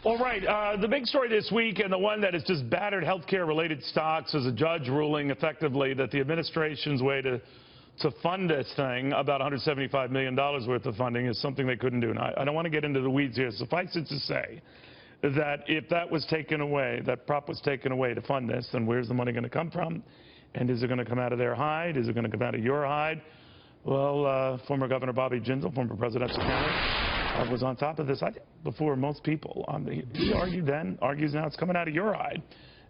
All right, the big story this week, and the one that has just battered healthcare-related stocks, is a judge ruling effectively that the administration's way to fund this thing, about $175 million worth of funding, is something they couldn't do. And I don't want to get into the weeds here. Suffice it to say that if that was taken away, that prop was taken away to fund this, then where's the money going to come from? And is it going to come out of their hide? Is it going to come out of your hide? Well, former Governor Bobby Jindal, former presidential candidate, was on top of this, I think, before most people. He argued then, argues now, it's coming out of your hide.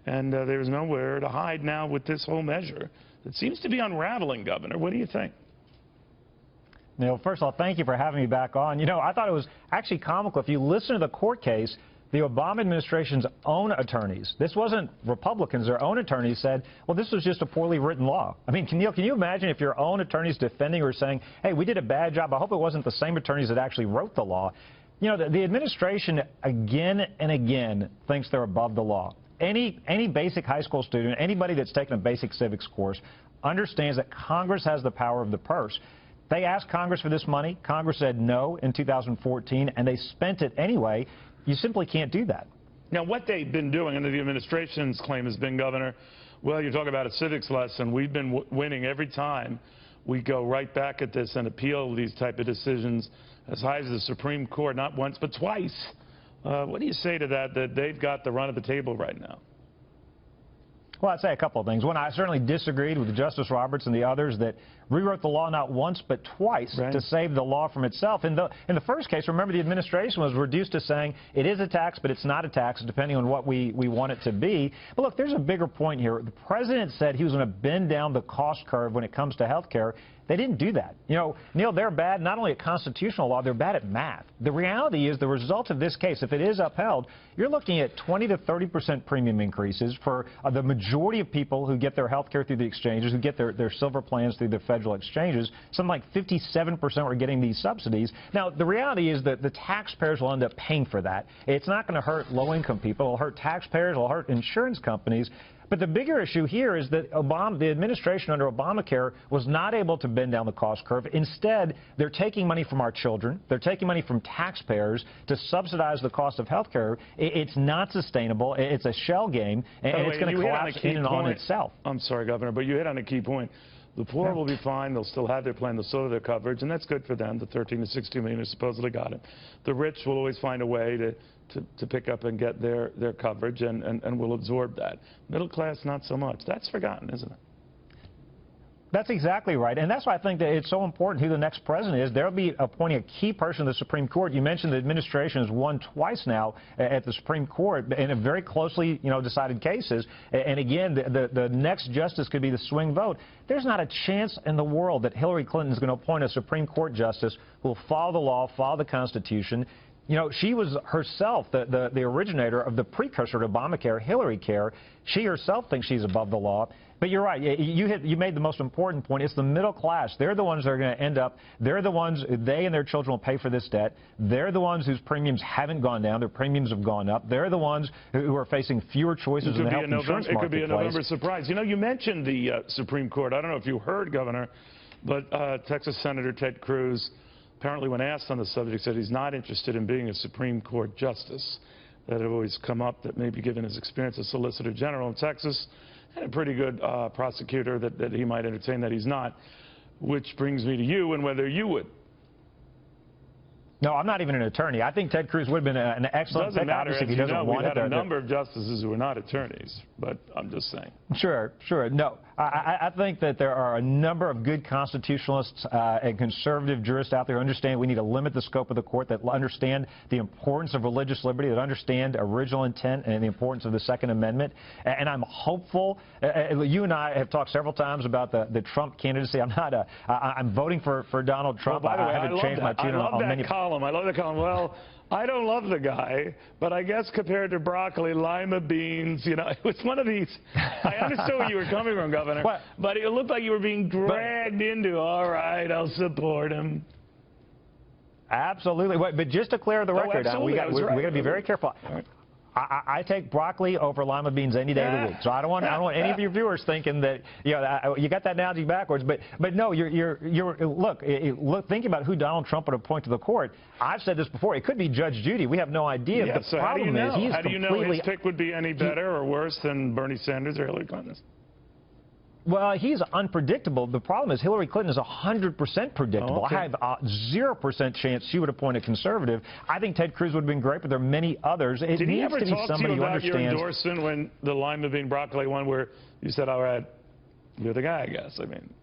And there's nowhere to hide now with this whole measure. It seems to be unraveling, Governor. What do you think? Neil, first of all, thank you for having me back on. You know, I thought it was actually comical. If you listen to the court case, the Obama administration's own attorneys, this wasn't Republicans, their own attorneys said, well, this was just a poorly written law. I mean, Neil, can you imagine if your own attorneys defending or saying, hey, we did a bad job. I hope it wasn't the same attorneys that actually wrote the law. You know, the administration again and again thinks they're above the law. Any basic high school student, anybody that's taken a basic civics course, understands that Congress has the power of the purse. They asked Congress for this money. Congress said no in 2014, and they spent it anyway. You simply can't do that. Now, what they've been doing under the administration's claim has been, Governor, well, you talk about a civics lesson. We've been winning every time we go right back at this and appeal these type of decisions as high as the Supreme Court, not once but twice. What do you say to that they've got the run of the table right now? Well, I'd say a couple of things. One, I certainly disagreed with Justice Roberts and the others that rewrote the law not once but twice to save the law from itself. In the first case, remember, the administration was reduced to saying it is a tax, but it's not a tax, depending on what we want it to be. But look, there's a bigger point here. The president said he was going to bend down the cost curve when it comes to health care. They didn't do that. You know, Neil, they're bad not only at constitutional law, they're bad at math. The reality is the result of this case, if it is upheld, you're looking at 20 to 30% premium increases for the majority of people who get their health care through the exchanges, who get their silver plans through the federal exchanges. Something like 57% are getting these subsidies. Now, the reality is that the taxpayers will end up paying for that. It's not going to hurt low-income people. It'll hurt taxpayers. It'll hurt insurance companies. But the bigger issue here is that the administration under Obamacare was not able to bend down the cost curve. Instead, they're taking money from our children. They're taking money from taxpayers to subsidize the cost of health care. It's not sustainable. It's a shell game, and it's going to collapse in and on itself. I'm sorry, Governor, but you hit on a key point. The poor will be fine. They'll still have their plan. They'll still have their coverage, and that's good for them, the 13 to 16 million who supposedly got it. The rich will always find a way to pick up and get their coverage, and will absorb that. Middle class, not so much. That's forgotten, isn't it? That's exactly right, and that's why I think that it's so important who the next president is. They'll be appointing a key person to the Supreme Court. You mentioned the administration has won twice now at the Supreme Court in a very closely, decided cases. And again, the next justice could be the swing vote. There's not a chance in the world that Hillary Clinton is going to appoint a Supreme Court justice who will follow the law, follow the Constitution. You know, she was herself the originator of the precursor to Obamacare, Hillary Care. She herself thinks she's above the law. But you're right. You made the most important point. It's the middle class. They're the ones that are going to end up. They're the ones, they and their children will pay for this debt. They're the ones whose premiums haven't gone down. Their premiums have gone up. They're the ones who are facing fewer choices in the health insurance marketplace. It could be a November surprise. You know, you mentioned the Supreme Court. I don't know if you heard, Governor, but Texas Senator Ted Cruz, apparently when asked on the subject, said he's not interested in being a Supreme Court justice. That had always come up that maybe given his experience as Solicitor General in Texas, and a pretty good prosecutor, that he might entertain that he's not. Which brings me to you and whether you would. No, I'm not even an attorney. I think Ted Cruz would have been an excellent pick, obviously, if he doesn't want it. We had a number of justices who are not attorneys, but I'm just saying. Sure. No, I think that there are a number of good constitutionalists and conservative jurists out there who understand we need to limit the scope of the court, that understand the importance of religious liberty, that understand original intent and the importance of the Second Amendment. And I'm hopeful. You and I have talked several times about the Trump candidacy. I'm voting for Donald Trump. Well, by the way, I haven't changed my tune on many. I love the column. Well, I don't love the guy, but I guess compared to broccoli, lima beans, it was one of these. I understood where you were coming from, Governor, but it looked like you were being dragged into, all right, I'll support him. Absolutely. But just to clear the record, we got to be very careful. I take broccoli over lima beans any day of the week. So I don't want any of your viewers thinking that you got that analogy backwards. But no, look, thinking about who Donald Trump would appoint to the court. I've said this before. It could be Judge Judy. We have no idea. Yeah, the so problem is he's how do you know his pick would be any better or worse than Bernie Sanders or Hillary Clinton's? Well, he's unpredictable. The problem is Hillary Clinton is 100% predictable. Oh, okay. I have a 0% chance she would appoint a conservative. I think Ted Cruz would have been great, but there are many others. Did he ever talk to you about your understands. endorsement when the lima bean broccoli one where you said, all right, you're the guy, I guess. I mean,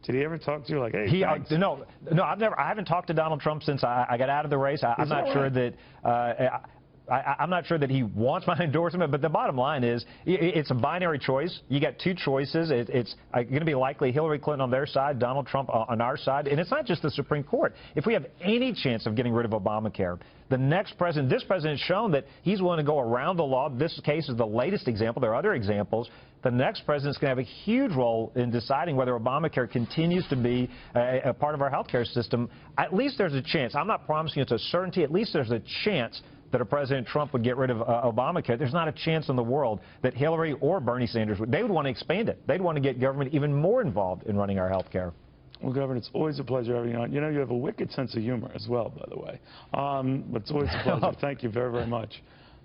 did he ever talk to you like, hey, thanks? No, I haven't talked to Donald Trump since I got out of the race. I'm not sure that... I'm not sure that he wants my endorsement, but the bottom line is it's a binary choice. You got two choices. It's going to be likely Hillary Clinton on their side, Donald Trump on our side. And it's not just the Supreme Court. If we have any chance of getting rid of Obamacare, the next president, this president has shown that he's willing to go around the law. This case is the latest example. There are other examples. The next president is going to have a huge role in deciding whether Obamacare continues to be a part of our health care system. At least there's a chance. I'm not promising it's a certainty. At least there's a chance that a President Trump would get rid of Obamacare. There's not a chance in the world that Hillary or Bernie Sanders would. They would want to expand it. They'd want to get government even more involved in running our health care. Well, Governor, it's always a pleasure having you on. You know, you have a wicked sense of humor as well, by the way. But it's always a pleasure. Thank you very, very much.